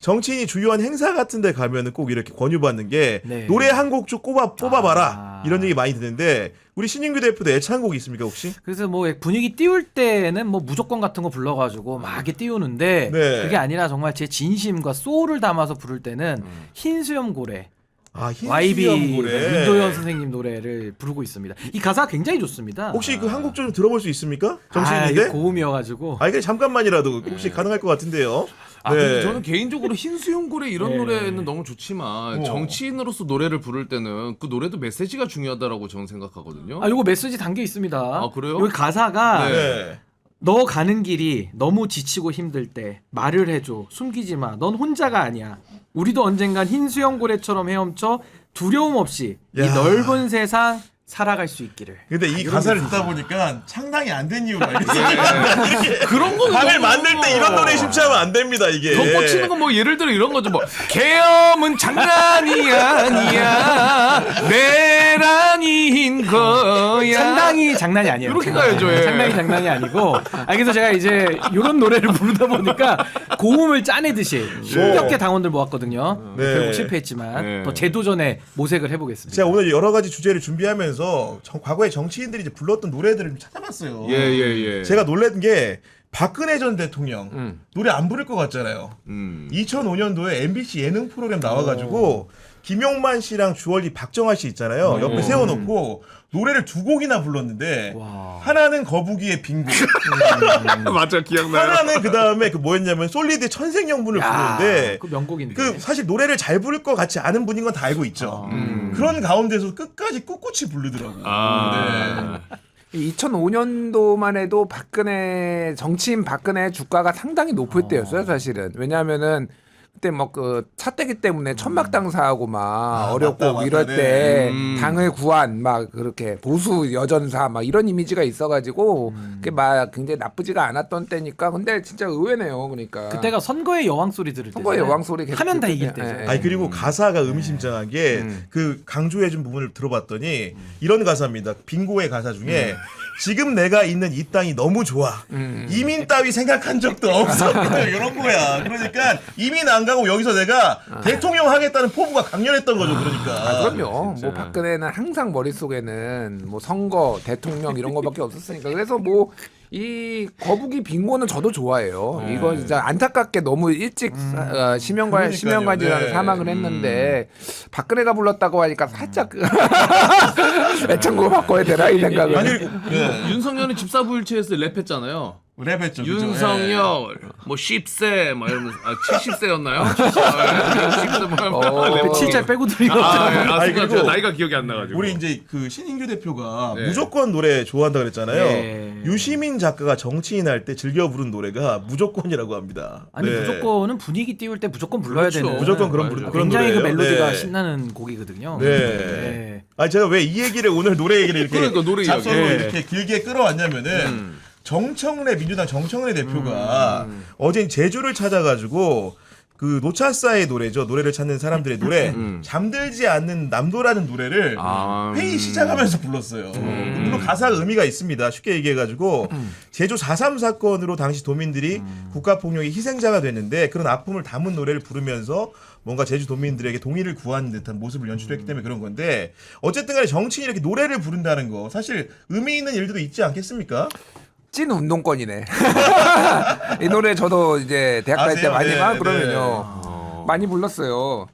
정치인이 주요한 행사 같은 데 가면은 꼭 이렇게 권유받는 게 네. 노래 한 곡 좀 뽑아봐라. 이런 얘기 많이 듣는데 우리 신인규 대표도 애창곡이 있습니까 혹시? 그래서 뭐 분위기 띄울 때는 뭐 무조건 같은 거 불러가지고 막 이렇게 띄우는데 네. 그게 아니라 정말 제 진심과 소울을 담아서 부를 때는 흰수염 고래. 아, YB 흰수염 고래. 윤도현 선생님 노래를 부르고 있습니다. 이 가사가 굉장히 좋습니다. 혹시 그 한 곡 좀 들어볼 수 있습니까? 이게 정치인인데? 고음이어가지고. 그냥 잠깐만이라도 혹시 가능할 것 같은데요. 근데 저는 개인적으로 흰수염고래 이런 네. 노래는 너무 좋지만 정치인으로서 노래를 부를 때는 그 노래도 메시지가 중요하다라고 저는 생각하거든요. 요거 메시지 담겨 있습니다. 그래요? 여기 가사가 네. 너 가는 길이 너무 지치고 힘들 때 말을 해줘. 숨기지 마. 넌 혼자가 아니야. 우리도 언젠간 흰수염고래처럼 헤엄쳐 두려움 없이 이 야. 넓은 세상 살아갈 수 있기를. 근데 이 가사를 듣다 보니까 상당히 안 된 이유가 있어요. 그런 거는 밤을 너무- 만들 때 이런 노래 쉽지 하면 안 됩니다 이게. 덧붙이는 건 뭐 예를 들어 이런 거죠. 뭐 계엄은 장난이 아니야 내란인 거야. 상당히 장난이 아니에요. 이렇게 가야죠, 예. 상당히 장난이 아니고. 그래서 제가 이제 이런 노래를 부르다 보니까 고음을 짜내듯이 힘겹게 당원들 모았거든요. 네. 결국 실패했지만 네. 또 재도전에 모색을 해보겠습니다. 제가 오늘 여러 가지 주제를 준비하면서 과거에 정치인들이 이제 불렀던 노래들을 좀 찾아봤어요. 예. 제가 놀란 게 박근혜 전 대통령 노래 안 부를 것 같잖아요. 2005년도에 MBC 예능 프로그램 나와가지고 김용만 씨랑 주얼리 박정아 씨 있잖아요. 옆에 세워놓고 노래를 두 곡이나 불렀는데 하나는 거북이의 빙고, 맞아 기억나요. 하나는 그 다음에 그 뭐였냐면 솔리드의 천생연분을 부르는데 그 명곡인데. 그 사실 노래를 잘 부를 것 같지 않은 분인 건 다 알고 있죠. 그런 가운데서 끝까지 꿋꿋이 부르더라고요. 아. 2005년도만 해도 박근혜 정치인 박근혜 주가가 상당히 높을 때였어요 사실은. 왜냐하면은 그때 뭐 그 차떼기 때문에 천막 당사하고 막 어렵고 맞다, 이럴 네. 때 당을 구한 막 그렇게 보수 여전사 막 이런 이미지가 있어가지고 그게 막 굉장히 나쁘지가 않았던 때니까. 근데 진짜 의외네요. 그러니까 그때가 선거의 여왕 소리 들을 때. 선거의 여왕 소리 계속 하면 다 듣을 이길 때. 때죠. 예, 예. 아니 그리고 가사가 의미심장한 게 그 강조해준 부분을 들어봤더니 이런 가사입니다. 빙고의 가사 중에 지금 내가 있는 이 땅이 너무 좋아. 이민 따위 생각한 적도 없어. 이런 거야. 그러니까 이민 안 가고 여기서 내가 대통령 하겠다는 포부가 강렬했던 거죠. 그러니까. 그럼요. 뭐 박근혜는 항상 머릿속에는 뭐 선거, 대통령 이런 거밖에 없었으니까. 그래서 뭐 이 거북이 빙고는 저도 좋아해요. 이거 진짜 안타깝게 너무 일찍 심혈관질환 네. 사망을 했는데 박근혜가 불렀다고 하니까 살짝 애창곡 바꿔야 되나 이 생각을. 아니 윤석열은 집사부일체에서 랩했잖아요. 랩했죠. 그죠? 윤석열 뭐 10세 막 이러면서 70세였나요? 70세 뭐 그 7짤 빼고 들이고. 아니, 그리고 그리고 나이가 기억이 안 나가지고. 우리 이제 그 신인규 대표가 네. 무조건 노래 좋아한다 그랬잖아요. 네. 유시민 작가가 정치인 할 때 즐겨 부른 노래가 무조건이라고 합니다. 아니 네. 무조건은 분위기 띄울 때 무조건 불러야 그렇죠. 되는. 무조건 그런 맞아요. 그런 굉장히 그 노래예요. 멜로디가 네. 신나는 곡이거든요. 네. 아니 제가 왜 이 얘기를 오늘 노래 얘기를 이렇게 그러니까 노래 잡서로 이야기. 이렇게 길게 끌어왔냐면은 정청래 민주당 정청래 대표가 어제 제주를 찾아가지고 그 노차사의 노래죠. 노래를 찾는 사람들의 노래 잠들지 않는 남도라는 노래를 회의 시작하면서 불렀어요. 물론 가사가 의미가 있습니다. 쉽게 얘기해가지고 제주 4.3 사건으로 당시 도민들이 국가폭력의 희생자가 됐는데 그런 아픔을 담은 노래를 부르면서 뭔가 제주 도민들에게 동의를 구하는 듯한 모습을 연출했기 때문에 그런 건데 어쨌든 간에 정치인이 이렇게 노래를 부른다는 거 사실 의미 있는 일들도 있지 않겠습니까? 찐 운동권이네. 이 노래 저도 이제 대학 다닐 때 아세요? 많이 네, 막 네. 그러면요. 많이 불렀어요.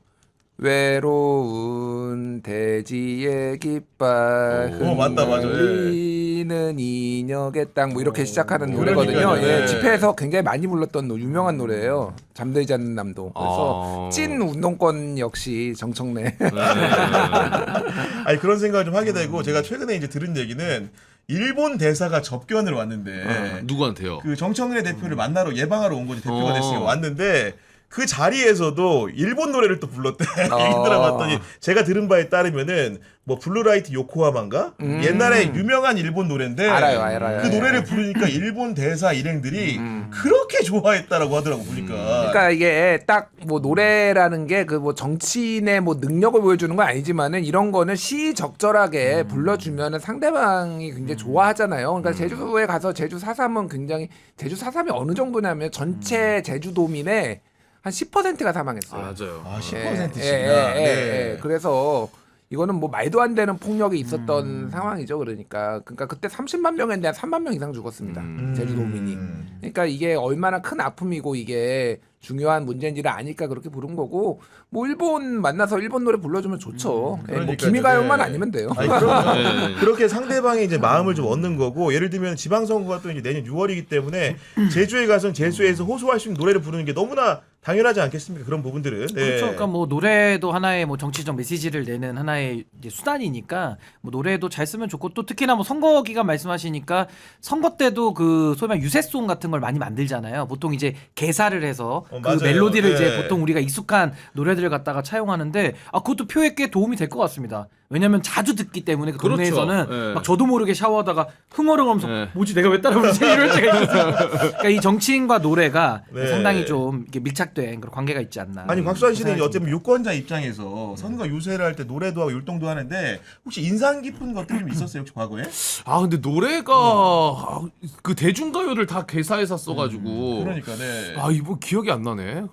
외로운 대지의 깃발 맞다, 맞아. 예. 흘리는 인역의 땅 뭐 이렇게 시작하는 노래거든요. 그러니까요. 예, 네. 집회에서 굉장히 많이 불렀던 유명한 노래예요. 잠들지 않는 남도. 그래서 찐 운동권 역시 정청래. 아니 그런 생각을 좀 하게 되고 제가 최근에 이제 들은 얘기는 일본 대사가 접견을 왔는데 누구한테요? 그 정청래 대표를 만나러 예방하러 온 거지 대표가 어. 됐으니까 왔는데 그 자리에서도 일본 노래를 또 불렀대. 얘기 들어봤더니 제가 들은 바에 따르면은 뭐 블루라이트 요코하마인가 옛날에 유명한 일본 노래인데 알아요. 그 노래를 부르니까 일본 대사 일행들이 그렇게 좋아했다라고 하더라고 보니까. 그러니까 이게 딱 뭐 노래라는 게 그 뭐 정치인의 뭐 능력을 보여주는 건 아니지만은 이런 거는 시적절하게 불러주면은 상대방이 굉장히 좋아하잖아요. 그러니까 제주도에 가서 제주 4.3은 굉장히 제주 4.3이 어느 정도냐면 전체 제주도민의 한 10%가 사망했어요. 맞아요. 아, 예, 10%씩이나. 예. 그래서 이거는 뭐 말도 안 되는 폭력이 있었던 상황이죠. 그러니까 그때 30만 명인데 한 3만 명 이상 죽었습니다. 제주도민이. 그러니까 이게 얼마나 큰 아픔이고 이게 중요한 문제인지를 아니까 그렇게 부른 거고 뭐 일본 만나서 일본 노래 불러주면 좋죠. 예, 뭐 그러니까요. 기미가요만 네. 아니면 돼요. 아니, 그렇게 상대방의 이제 마음을 좀 얻는 거고 예를 들면 지방선거가 또 이제 내년 6월이기 때문에 제주에 가서 제주에서 호소할 수 있는 노래를 부르는 게 너무나 당연하지 않겠습니까? 그런 부분들은. 네. 그렇죠. 그러니까 뭐 노래도 하나의 뭐 정치적 메시지를 내는 하나의 이제 수단이니까 뭐 노래도 잘 쓰면 좋고 또 특히나 뭐 선거 기간 말씀하시니까 선거 때도 그 소위 말 유세송 같은 걸 많이 만들잖아요. 보통 이제 개사를 해서 그 맞아요. 멜로디를 네. 이제 보통 우리가 익숙한 노래들을 갖다가 차용하는데 그것도 표에 꽤 도움이 될 것 같습니다. 왜냐면 자주 듣기 때문에 그 그렇죠. 동네에서는 네. 막 저도 모르게 샤워하다가 흥얼흥얼하면서 네. 뭐지 내가 왜 따라 부르지 이럴 때가 있어요. 그러니까 이 정치인과 노래가 네. 상당히 좀 이렇게 밀착된 그런 관계가 있지 않나. 아니 곽수환 씨는 생각이 어쨌든 유권자 입장에서 선거 유세를 할 때 노래도 하고 율동도 하는데 혹시 인상 깊은 것들이 좀 있었어요 혹시 과거에? 아 근데 노래가 그 대중가요를 다 개사해서 써가지고 그러니까 네. 아 이거 기억이 안 나네.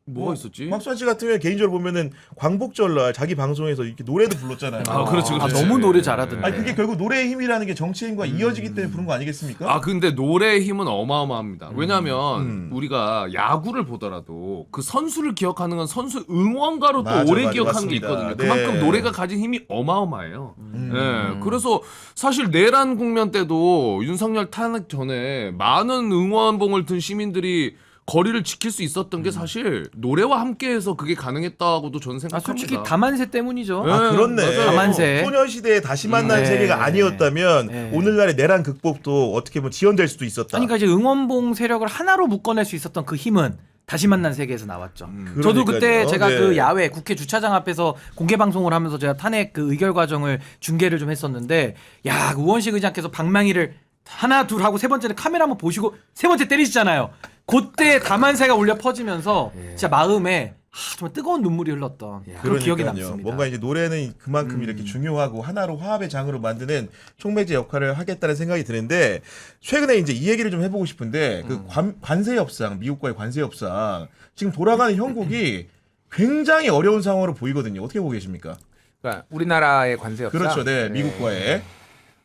뭐가 있었지? 곽수환 씨 같은 경우는 개인적으로 보면은 광복절날 자기 방송에서 이렇게 노래도 불렀잖아요. 아, 그렇죠, 그렇죠. 너무 노래 잘하던데. 아니 그게 결국 노래의 힘이라는 게 정치인과 이어지기 때문에 부른 거 아니겠습니까? 아 근데 노래의 힘은 어마어마합니다. 왜냐하면 우리가 야구를 보더라도 그 선수를 기억하는 건 선수 응원가로 또 맞아, 오래 맞아, 기억하는 게 맞습니다. 있거든요. 네. 그만큼 노래가 가진 힘이 어마어마해요. 네. 그래서 사실 내란 국면 때도 윤석열 탄핵 전에 많은 응원봉을 든 시민들이 거리를 지킬 수 있었던 게 사실 노래와 함께해서 그게 가능했다고도 저는 생각합니다. 솔직히 다만세 때문이죠. 네. 아 그렇네. 맞아요. 다만세. 소녀시대에 다시 만난 네. 세계가 아니었다면 네. 오늘날의 내란 극복도 어떻게 보면 지연될 수도 있었다. 그러니까 이제 응원봉 세력을 하나로 묶어낼 수 있었던 그 힘은 다시 만난 세계에서 나왔죠. 저도 그때 그러니까요. 제가 네. 그 야외 국회 주차장 앞에서 공개 방송을 하면서 제가 탄핵 그 의결 과정을 중계를 좀 했었는데 야, 그 우원식 의장께서 방망이를 하나 둘 하고 세 번째는 카메라 한번 보시고 세 번째 때리시잖아요. 그때 다만세가 울려 퍼지면서 진짜 마음에 정말 뜨거운 눈물이 흘렀던 그런 기억이 그러니까요. 남습니다. 뭔가 이제 노래는 그만큼 이렇게 중요하고 하나로 화합의 장으로 만드는 촉매제 역할을 하겠다는 생각이 드는데 최근에 이제 이 얘기를 좀 해보고 싶은데 그 관세 협상, 미국과의 관세 협상 지금 돌아가는 형국이 굉장히 어려운 상황으로 보이거든요. 어떻게 보고 계십니까? 그러니까 우리나라의 관세 협상. 그렇죠, 네, 미국과의.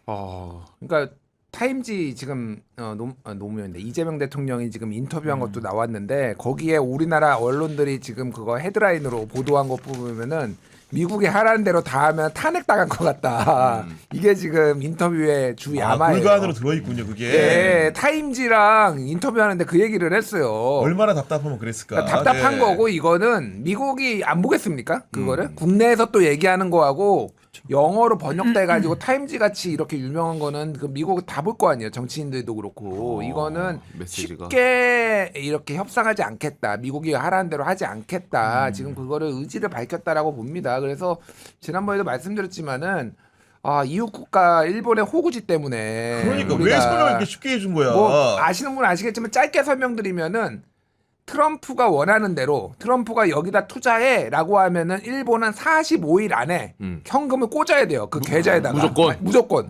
그러니까 타임지 지금 노무현인데 이재명 대통령이 지금 인터뷰한 것도 나왔는데 거기에 우리나라 언론들이 지금 그거 헤드라인으로 보도한 거 보면은 미국이 하라는 대로 다 하면 탄핵 당할 것 같다. 이게 지금 인터뷰의 주 야마예요. 불가 안으로 들어있군요, 그게. 예, 타임지랑 인터뷰하는데 그 얘기를 했어요. 얼마나 답답하면 그랬을까. 그러니까 답답한 네. 거고 이거는 미국이 안 보겠습니까? 그거를 국내에서 또 얘기하는 거하고 영어로 번역돼 가지고 타임지 같이 이렇게 유명한 거는 그 미국은 다 볼 거 아니에요. 정치인들도 그렇고 이거는 메시지가. 쉽게 이렇게 협상하지 않겠다. 미국이 하라는 대로 하지 않겠다. 지금 그거를 의지를 밝혔다라고 봅니다. 그래서 지난번에도 말씀드렸지만은 이웃 국가 일본의 호구지 때문에 그러니까 왜 우리가 설명을 이렇게 쉽게 해준 거야? 뭐 아시는 분은 아시겠지만 짧게 설명드리면은 트럼프가 원하는 대로 트럼프가 여기다 투자해라고 하면은 일본은 45일 안에 현금을 꽂아야 돼요. 그 계좌에다가 무조건.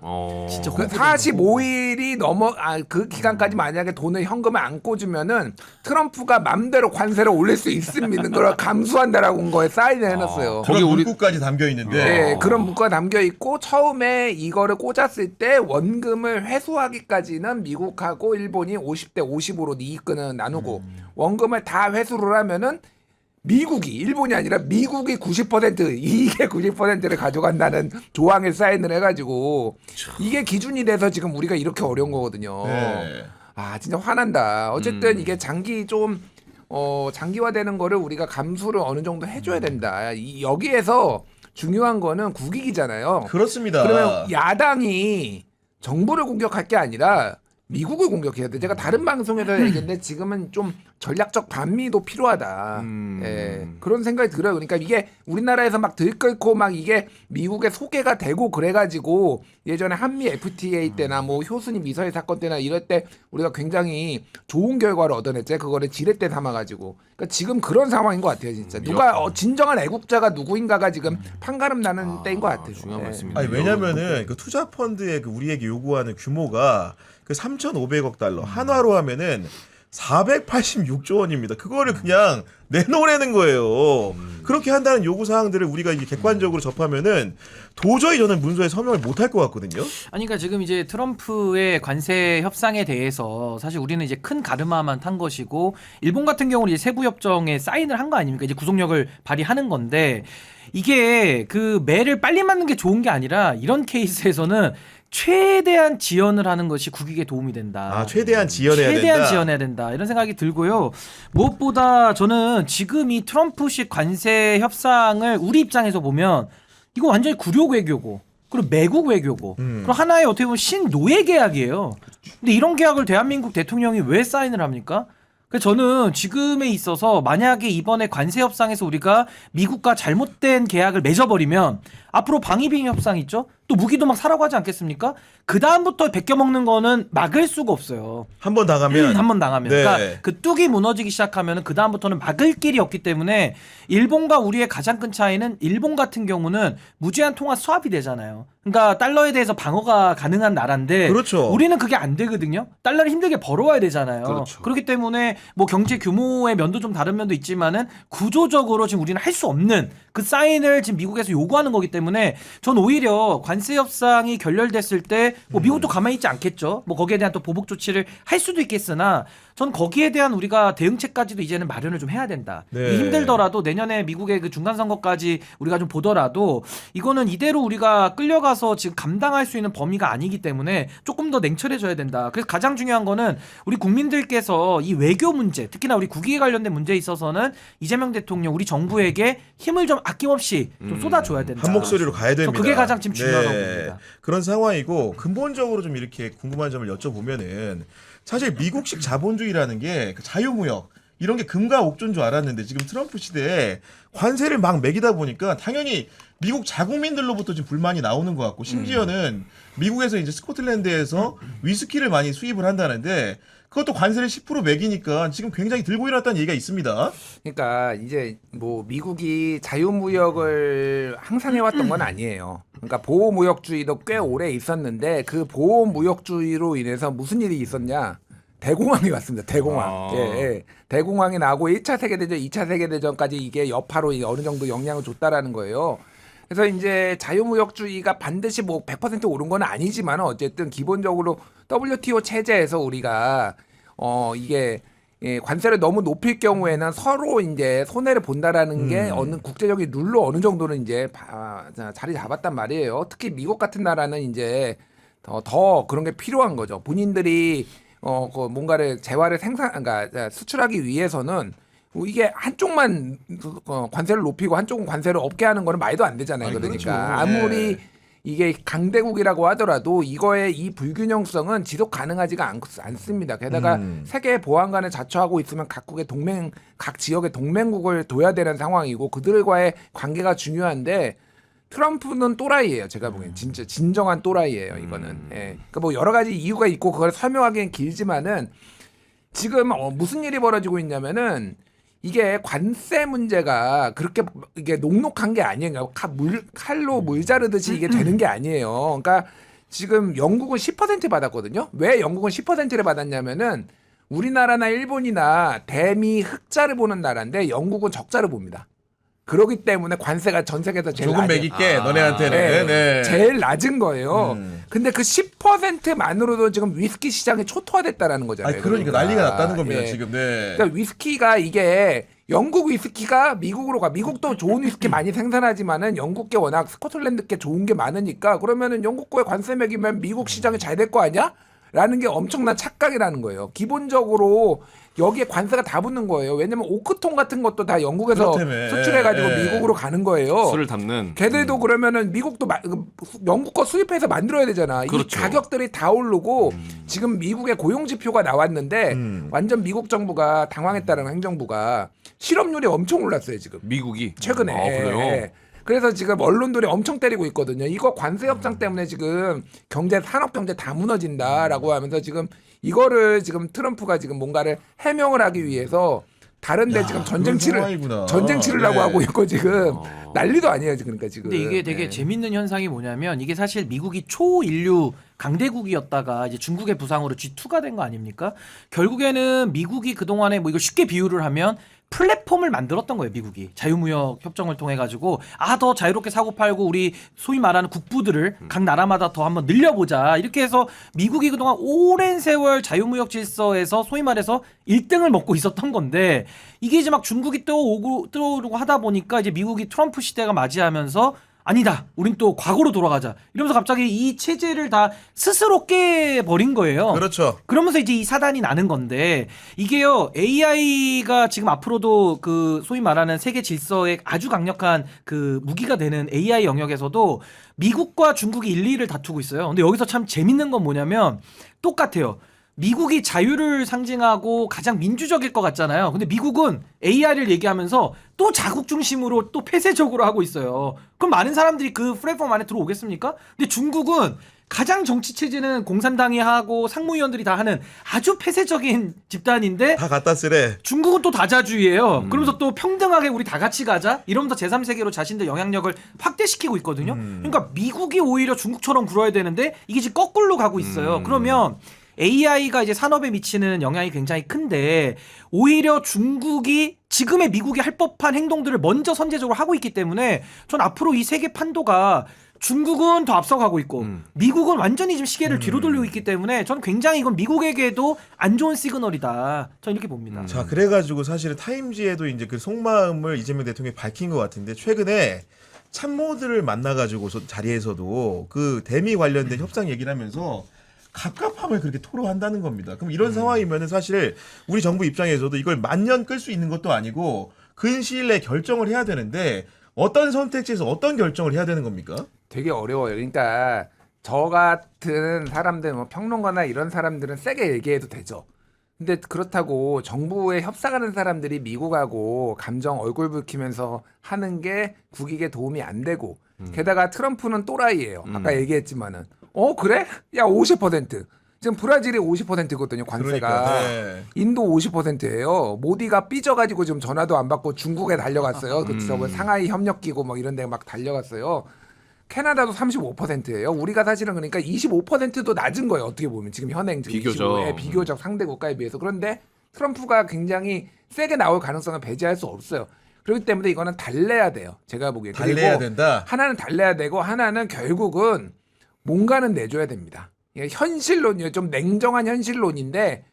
진짜 그 45일이 넘어 그 기간까지 만약에 돈을 현금을 안 꽂으면은 트럼프가 맘대로 관세를 올릴 수 있습니다. 그걸 감수한다라고 한 거에 사인을 해놨어요. 거기 문구까지 담겨 있는데. 네, 그런 문구가 담겨 있고 처음에 이거를 꽂았을 때 원금을 회수하기까지는 미국하고 일본이 50대 50으로 이익을 나누고 원금을 다 회수를 하면은 미국이 일본이 아니라 미국이 90% 이익의 90%를 가져간다는 조항에 사인을 해가지고 이게 기준이 돼서 지금 우리가 이렇게 어려운 거거든요. 네. 진짜 화난다. 어쨌든 이게 장기화되는 거를 우리가 감수를 어느 정도 해줘야 된다. 여기에서 중요한 거는 국익이잖아요. 그렇습니다. 그러면 야당이 정부를 공격할 게 아니라 미국을 공격해야 돼. 제가 다른 방송에서 얘기했는데 지금은 좀 전략적 반미도 필요하다. 예, 그런 생각이 들어요. 그러니까 이게 우리나라에서 막 들끓고 막 이게 미국에 소개가 되고 그래가지고 예전에 한미 FTA 때나 뭐 효순이 미사일 사건 때나 이럴 때 우리가 굉장히 좋은 결과를 얻어냈죠. 그거를 지렛대 삼아가지고. 그러니까 지금 그런 상황인 것 같아요, 진짜. 누가 진정한 애국자가 누구인가가 지금 판가름 나는 때인 것 같아요. 중요한 예. 말씀입니다. 아니 왜냐면은 그 투자 펀드에 그 우리에게 요구하는 규모가 그 3,500억 달러 한화로 하면은 486조 원입니다. 그거를 그냥 내놓으라는 거예요. 그렇게 한다는 요구 사항들을 우리가 이게 객관적으로 접하면은 도저히 저는 문서에 서명을 못할 것 같거든요. 아니 그러니까 지금 이제 트럼프의 관세 협상에 대해서 사실 우리는 이제 큰 가르마만 탄 것이고 일본 같은 경우는 이제 세부 협정에 사인을 한 거 아닙니까? 이제 구속력을 발휘하는 건데 이게 그 매를 빨리 맞는 게 좋은 게 아니라 이런 케이스에서는 최대한 지연을 하는 것이 국익에 도움이 된다. 아, 최대한 지연해야 최대한 된다. 지연해야 된다. 이런 생각이 들고요. 무엇보다 저는 지금 이 트럼프식 관세 협상을 우리 입장에서 보면 이거 완전히 굴욕 외교고 그리고 매국 외교고 그리고 하나의 어떻게 보면 신노예 계약이에요. 근데 이런 계약을 대한민국 대통령이 왜 사인을 합니까? 그래서 저는 지금에 있어서 만약에 이번에 관세 협상에서 우리가 미국과 잘못된 계약을 맺어버리면 앞으로 방위비행 협상 있죠? 또 무기도 막 사라고 하지 않겠습니까? 그 다음부터 베껴먹는 거는 막을 수가 없어요. 한 번 당하면 한 번 당하면. 네. 그러니까 그 뚝이 무너지기 시작하면 그 다음부터는 막을 길이 없기 때문에 일본과 우리의 가장 큰 차이는 일본 같은 경우는 무제한 통화 수합이 되잖아요. 그러니까 달러에 대해서 방어가 가능한 나라인데 그렇죠. 우리는 그게 안 되거든요. 달러를 힘들게 벌어와야 되잖아요. 그렇죠. 그렇기 때문에 뭐 경제 규모의 면도 좀 다른 면도 있지만은 구조적으로 지금 우리는 할 수 없는 그 사인을 지금 미국에서 요구하는 거기 때문에 전 오히려 관세 협상이 결렬됐을 때 뭐 미국도 가만히 있지 않겠죠. 뭐 거기에 대한 또 보복 조치를 할 수도 있겠으나 전 거기에 대한 우리가 대응책까지도 이제는 마련을 좀 해야 된다. 네. 힘들더라도 내년에 미국의 그 중간 선거까지 우리가 좀 보더라도 이거는 이대로 우리가 끌려가서 지금 감당할 수 있는 범위가 아니기 때문에 조금 더 냉철해져야 된다. 그래서 가장 중요한 거는 우리 국민들께서 이 외교 문제, 특히나 우리 국익에 관련된 문제에 있어서는 이재명 대통령, 우리 정부에게 힘을 좀 아낌없이 좀 쏟아줘야 된다. 한 목소리로 가야 됩니다. 그게 가장 지금 중요하다고 봅니다. 그런 상황이고 근본적으로 좀 이렇게 궁금한 점을 여쭤보면은 사실 미국식 자본주의라는 게그 자유무역 이런 게 금과 옥조인 줄 알았는데 지금 트럼프 시대에 관세를 막 매기다 보니까 당연히 미국 자국민들로부터 지금 불만이 나오는 것 같고 심지어는 미국에서 이제 스코틀랜드에서 위스키를 많이 수입을 한다는데 그것도 관세를 10% 매기니까 지금 굉장히 들고 일어났다는 얘기가 있습니다. 그러니까 이제 뭐 미국이 자유무역을 항상 해왔던 건 아니에요. 그러니까 보호무역주의도 꽤 오래 있었는데 그 보호무역주의로 인해서 무슨 일이 있었냐? 대공황이 왔습니다. 대공황. 아. 예. 대공황이 나고 1차 세계대전, 2차 세계대전까지 이게 여파로 어느 정도 영향을 줬다라는 거예요. 그래서 이제 자유무역주의가 반드시 뭐 100% 옳은 건 아니지만 어쨌든 기본적으로 WTO 체제에서 우리가 이게 관세를 너무 높일 경우에는 서로 이제 손해를 본다라는 게 어느 국제적인 룰로 어느 정도는 이제 자리 잡았단 말이에요. 특히 미국 같은 나라는 이제 더 그런 게 필요한 거죠. 본인들이 그 뭔가를 재화를 그러니까 수출하기 위해서는 이게 한쪽만 관세를 높이고 한쪽은 관세를 없게 하는 거는 말도 안 되잖아요. 그러니까 그렇죠. 아무리 네. 이게 강대국이라고 하더라도 이거의 이 불균형성은 지속 가능하지가 않습니다. 게다가 세계 보안관을 자처하고 있으면 각국의 각 지역의 동맹국을 둬야 되는 상황이고 그들과의 관계가 중요한데 트럼프는 또라이예요. 제가 보기엔 진짜 진정한 또라이예요. 이거는. 예. 그러니까 뭐 여러 가지 이유가 있고 그걸 설명하기엔 길지만은 지금 무슨 일이 벌어지고 있냐면은 이게 관세 문제가 그렇게 이게 녹록한 게 아니에요. 칼로 물 자르듯이 이게 되는 게 아니에요. 그러니까 지금 영국은 10% 받았거든요. 왜 영국은 10%를 받았냐면은 우리나라나 일본이나 대미 흑자를 보는 나라인데 영국은 적자를 봅니다. 그렇기 때문에 관세가 전 세계에서 제일 조금 낮아요. 매길게 너네한테는. 네. 제일 낮은 거예요. 근데 그 10%만으로도 지금 위스키 시장이 초토화됐다라는 거잖아요. 아니, 그러니까 난리가 났다는 겁니다 지금. 네. 그러니까 위스키가 이게 영국 위스키가 미국으로 가. 미국도 좋은 위스키 많이 생산하지만은 영국계 워낙 스코틀랜드께 좋은 게 많으니까 그러면은 영국 거에 관세 매기면 미국 시장이 잘 될 거 아니야? 라는 게 엄청난 착각이라는 거예요. 기본적으로 여기에 관세가 다 붙는 거예요. 왜냐면 오크통 같은 것도 다 영국에서 그렇다며. 수출해가지고 예. 미국으로 가는 거예요. 술을 담는. 걔들도 그러면은 미국도 영국 거 수입해서 만들어야 되잖아. 그렇죠. 이 가격들이 다 오르고 지금 미국의 고용 지표가 나왔는데 완전 미국 정부가 당황했다는 행정부가 실업률이 엄청 올랐어요 지금. 미국이 최근에. 그래요? 그래서 지금 언론들이 엄청 때리고 있거든요. 이거 관세 협상 때문에 지금 산업 경제 다 무너진다라고 하면서 지금 이거를 지금 트럼프가 지금 뭔가를 해명을 하기 위해서 다른데 야, 지금 그런 상황이구나. 전쟁 치르려고 네. 하고 있고 지금 난리도 아니에요 그러니까 지금. 근데 이게 되게 네. 재밌는 현상이 뭐냐면 이게 사실 미국이 초인류 강대국이었다가 이제 중국의 부상으로 G2가 된 거 아닙니까? 결국에는 미국이 그동안에 뭐 이걸 쉽게 비유를 하면 플랫폼을 만들었던 거예요, 미국이. 자유무역 협정을 통해 가지고 더 자유롭게 사고 팔고 우리 소위 말하는 국부들을 각 나라마다 더 한번 늘려보자. 이렇게 해서 미국이 그동안 오랜 세월 자유무역 질서에서 소위 말해서 1등을 먹고 있었던 건데 이게 이제 막 중국이 떠오르고 하다 보니까 이제 미국이 트럼프 시대가 맞이하면서 아니다. 우린 또 과거로 돌아가자. 이러면서 갑자기 이 체제를 다 스스로 깨버린 거예요. 그렇죠. 그러면서 이제 이 사단이 나는 건데 이게요 AI가 지금 앞으로도 그 소위 말하는 세계 질서에 아주 강력한 그 무기가 되는 AI 영역에서도 미국과 중국이 1, 2를 다투고 있어요. 근데 여기서 참 재밌는 건 뭐냐면 똑같아요. 미국이 자유를 상징하고 가장 민주적일 것 같잖아요. 근데 미국은 AI를 얘기하면서 또 자국 중심으로 또 폐쇄적으로 하고 있어요. 그럼 많은 사람들이 그 플랫폼 안에 들어오겠습니까? 근데 중국은 가장 정치 체제는 공산당이 하고 상무위원들이 다 하는 아주 폐쇄적인 집단인데 다 갖다 쓰래. 중국은 또 다자주의예요. 그러면서 또 평등하게 우리 다 같이 가자. 이러면서 제3세계로 자신들 영향력을 확대시키고 있거든요. 그러니까 미국이 오히려 중국처럼 굴어야 되는데 이게 지금 거꾸로 가고 있어요. 그러면 AI가 이제 산업에 미치는 영향이 굉장히 큰데 오히려 중국이 지금의 미국이 할 법한 행동들을 먼저 선제적으로 하고 있기 때문에 전 앞으로 이 세계 판도가 중국은 더 앞서가고 있고 미국은 완전히 지금 시계를 뒤로 돌리고 있기 때문에 저는 굉장히 이건 미국에게도 안 좋은 시그널이다. 저는 이렇게 봅니다. 자, 그래가지고 사실은 타임지에도 이제 그 속마음을 이재명 대통령이 밝힌 것 같은데 최근에 참모들을 만나가지고 자리에서도 그 대미 관련된 협상 얘기를 하면서 갑갑함을 그렇게 토로한다는 겁니다. 그럼 이런 상황이면은 사실 우리 정부 입장에서도 이걸 만년 끌 수 있는 것도 아니고 근시일 내에 결정을 해야 되는데 어떤 선택지에서 어떤 결정을 해야 되는 겁니까? 되게 어려워요. 그러니까 저 같은 사람들, 뭐 평론가나 이런 사람들은 세게 얘기해도 되죠. 근데 그렇다고 정부에 협상하는 사람들이 미국하고 감정 얼굴 붉히면서 하는 게 국익에 도움이 안 되고 게다가 트럼프는 또라이예요. 아까 얘기했지만은 그래? 야 50%. 지금 브라질이 50%거든요 관세가. 그러니까, 네. 인도 50%예요. 모디가 삐져가지고 지금 전화도 안 받고 중국에 달려갔어요. 그 상하이 협력기구 뭐 이런 데 막 달려갔어요. 캐나다도 35%예요. 우리가 사실은 그러니까 25%도 낮은 거예요. 어떻게 보면 지금 현행 비교적. 비교적 상대 국가에 비해서. 그런데 트럼프가 굉장히 세게 나올 가능성을 배제할 수 없어요. 그렇기 때문에 이거는 달래야 돼요. 제가 보기에. 달래야 그리고 된다. 하나는 달래야 되고 하나는 결국은 뭔가는 내줘야 됩니다. 이게 현실론이에요. 좀 냉정한 현실론인데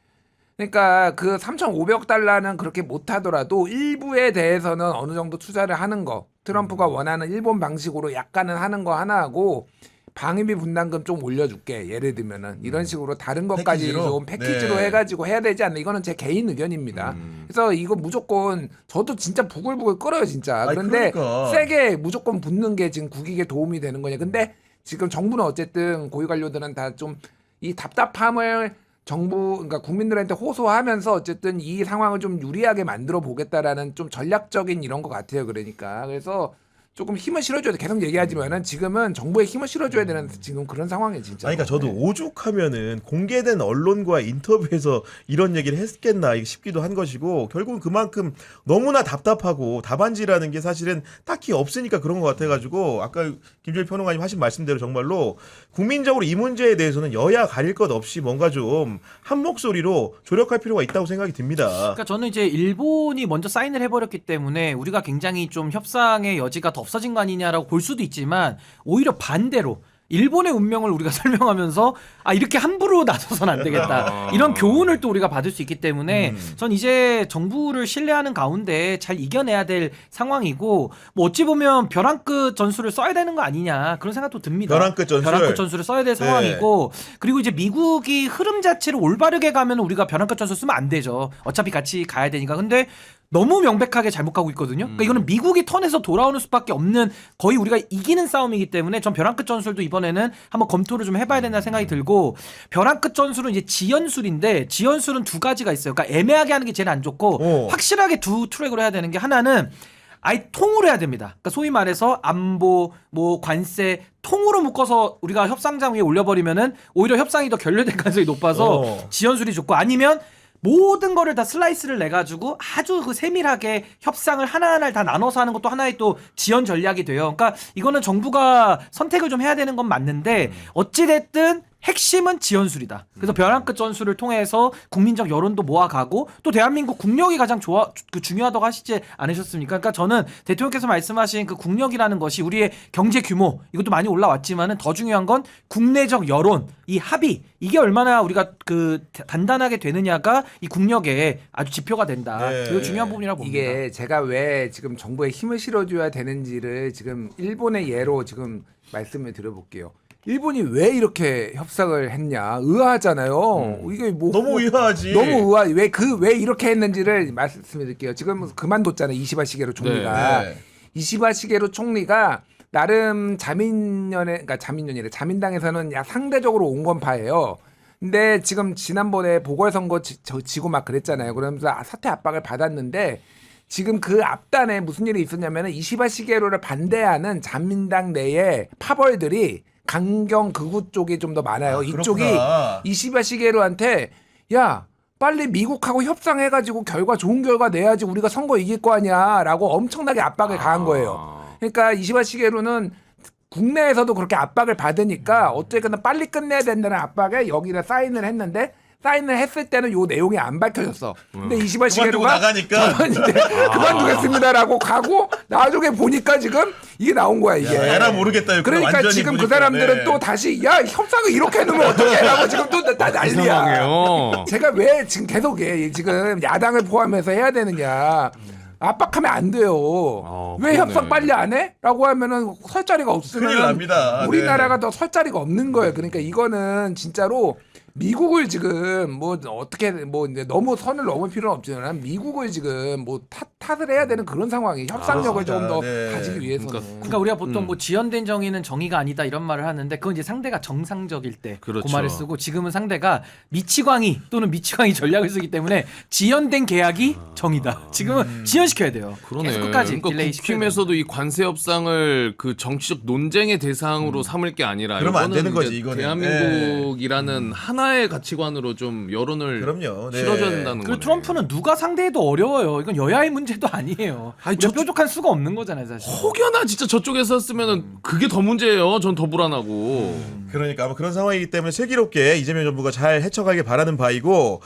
그러니까 그 3,500억 달러는 그렇게 못하더라도 일부에 대해서는 어느 정도 투자를 하는 거 트럼프가 원하는 일본 방식으로 약간은 하는 거 하나 하고 방위비 분담금 좀 올려줄게 예를 들면은 이런 식으로 다른 것까지 패키지로? 좀 패키지로 네. 해가지고 해야 되지 않나 이거는 제 개인 의견입니다. 그래서 이거 무조건 저도 진짜 부글부글 끓어요 진짜. 아니, 그런데 그러니까. 세게 무조건 붙는 게 지금 국익에 도움이 되는 거냐. 근데 지금 정부는 어쨌든 고위 관료들은 다 좀 이 답답함을 정부 그러니까 국민들한테 호소하면서 어쨌든 이 상황을 좀 유리하게 만들어 보겠다라는 좀 전략적인 이런 것 같아요. 그러니까 그래서 조금 힘을 실어줘야 돼. 계속 얘기하지만은 지금은 정부에 힘을 실어줘야 되는 지금 그런 상황이에요, 진짜. 아니, 그러니까 저도 오죽하면은 공개된 언론과 인터뷰에서 이런 얘기를 했겠나 싶기도 한 것이고 결국은 그만큼 너무나 답답하고 답안지라는 게 사실은 딱히 없으니까 그런 것 같아가지고 아까 김주일 평론가님 하신 말씀대로 정말로 국민적으로 이 문제에 대해서는 여야 가릴 것 없이 뭔가 좀 한 목소리로 조력할 필요가 있다고 생각이 듭니다. 그러니까 저는 이제 일본이 먼저 사인을 해버렸기 때문에 우리가 굉장히 좀 협상의 여지가 더 없어진 거 아니냐라고 볼 수도 있지만 오히려 반대로 일본의 운명을 우리가 설명하면서 이렇게 함부로 나서선 안 되겠다 이런 교훈을 또 우리가 받을 수 있기 때문에 전 이제 정부를 신뢰하는 가운데 잘 이겨내야 될 상황이고 뭐 어찌 보면 벼랑 끝 전술을 써야 되는 거 아니냐 그런 생각도 듭니다. 벼랑 끝 전술. 을 써야 될 상황이고 그리고 이제 미국이 흐름 자체를 올바르게 가면 우리가 벼랑 끝 전술 쓰면 안 되죠. 어차피 같이 가야 되니까. 근데 너무 명백하게 잘못 가고 있거든요. 그러니까 이거는 미국이 턴에서 돌아오는 수밖에 없는 거의 우리가 이기는 싸움이기 때문에 전 벼랑 끝 전술도 이번에는 한번 검토를 좀 해봐야 된다는 생각이 들고 벼랑 끝 전술은 이제 지연술인데 지연술은 두 가지가 있어요. 그러니까 애매하게 하는 게 제일 안 좋고 확실하게 두 트랙으로 해야 되는 게 하나는 아예 통으로 해야 됩니다. 그러니까 소위 말해서 안보, 뭐 관세 통으로 묶어서 우리가 협상장 위에 올려버리면은 오히려 협상이 더 결렬될 가능성이 높아서 지연술이 좋고 아니면 모든 거를 다 슬라이스를 내 가지고 아주 그 세밀하게 협상을 하나하나를 다 나눠서 하는 것도 하나의 또 지연 전략이 돼요. 그러니까 이거는 정부가 선택을 좀 해야 되는 건 맞는데 어찌 됐든 핵심은 지연술이다. 그래서 벼랑 끝 전술을 통해서 국민적 여론도 모아가고 또 대한민국 국력이 가장 중요하다고 하시지 않으셨습니까? 그러니까 저는 대통령께서 말씀하신 그 국력이라는 것이 우리의 경제 규모 이것도 많이 올라왔지만은 더 중요한 건 국내적 여론, 이 합의 이게 얼마나 우리가 그 단단하게 되느냐가 이 국력의 아주 지표가 된다. 네. 이거 중요한 부분이라고 봅니다. 이게 제가 왜 지금 정부에 힘을 실어줘야 되는지를 지금 일본의 예로 지금 말씀을 드려볼게요. 일본이 왜 이렇게 협상을 했냐 의아하잖아요. 이게 뭐 너무 의아하지. 너무 의아. 왜 이렇게 했는지를 말씀드릴게요. 지금 그만뒀잖아요. 이시바 시게루 총리가. 네. 이시바 시게루 총리가 나름 자민당에서는 상대적으로 온건파예요. 근데 지금 지난번에 보궐선거 지고 막 그랬잖아요. 그러면서 사퇴 압박을 받았는데 지금 그 앞단에 무슨 일이 있었냐면은 이시바 시게루를 반대하는 자민당 내에 파벌들이 강경 극우 쪽이 좀 더 많아요. 이쪽이 그렇구나. 이시바 시게루한테 야 빨리 미국하고 협상해가지고 좋은 결과 내야지 우리가 선거 이길 거 아니야라고 엄청나게 압박을 가한 거예요. 그러니까 이시바 시게루는 국내에서도 그렇게 압박을 받으니까 어쨌거나 빨리 끝내야 된다는 압박에 여기다 사인을 했는데 사인을 했을 때는 요 내용이 안 밝혀졌어. 근데 이시바 그만두고 시게루가 나가니까. 저는 이제 그만두겠습니다라고 가고 나중에 보니까 지금 이게 나온 거야 이게. 에라 모르겠다. 이거 그러니까 완전히 지금 그 보니까. 사람들은 네. 또 다시 야 협상을 이렇게 해놓으면 어떡해라고 지금 또 다 난리야. 이상하게요. 제가 왜 지금 계속 지금 야당을 포함해서 해야 되느냐. 압박하면 안 돼요. 왜 그러네. 협상 빨리 안 해? 라고 하면은 설 자리가 없으면 큰일 납니다. 우리나라가 네. 더 설 자리가 없는 거예요. 그러니까 이거는 진짜로 미국을 지금 뭐 어떻게 뭐 이제 너무 선을 넘을 필요는 없지만 미국을 지금 뭐 탓을 해야 되는 그런 상황이 협상력을 조금 더 네. 가지기 위해서는. 그러니까 우리가 보통 뭐 지연된 정의는 정의가 아니다 이런 말을 하는데 그건 이제 상대가 정상적일 때 그 그렇죠. 말을 쓰고 지금은 상대가 미치광이 또는 미치광이 전략을 쓰기 때문에 지연된 계약이 정의다. 지금은 지연시켜야 돼요. 그러네. 계속 끝까지 그러니까 딜레이 시켜야 돼요. 국힘에서도 이 관세 협상을 그 정치적 논쟁의 대상으로 삼을 게 아니라 그러면 안 이거는 되는 거지, 이제 이거는. 대한민국이라는 하나의 가치관으로 좀 여론을 그럼요. 네. 실어줘야 된다는 그리고 거네. 트럼프는 누가 상대해도 어려워요. 이건 여야의 문제도 아니에요. 아니, 우리가 뾰족한 수가 없는 거잖아요, 사실. 혹여나 진짜 저쪽에서 했으면은 그게 더 문제예요. 전 더 불안하고. 그러니까 아마 그런 상황이기 때문에 슬기롭게 이재명 정부가 잘 헤쳐가길 바라는 바이고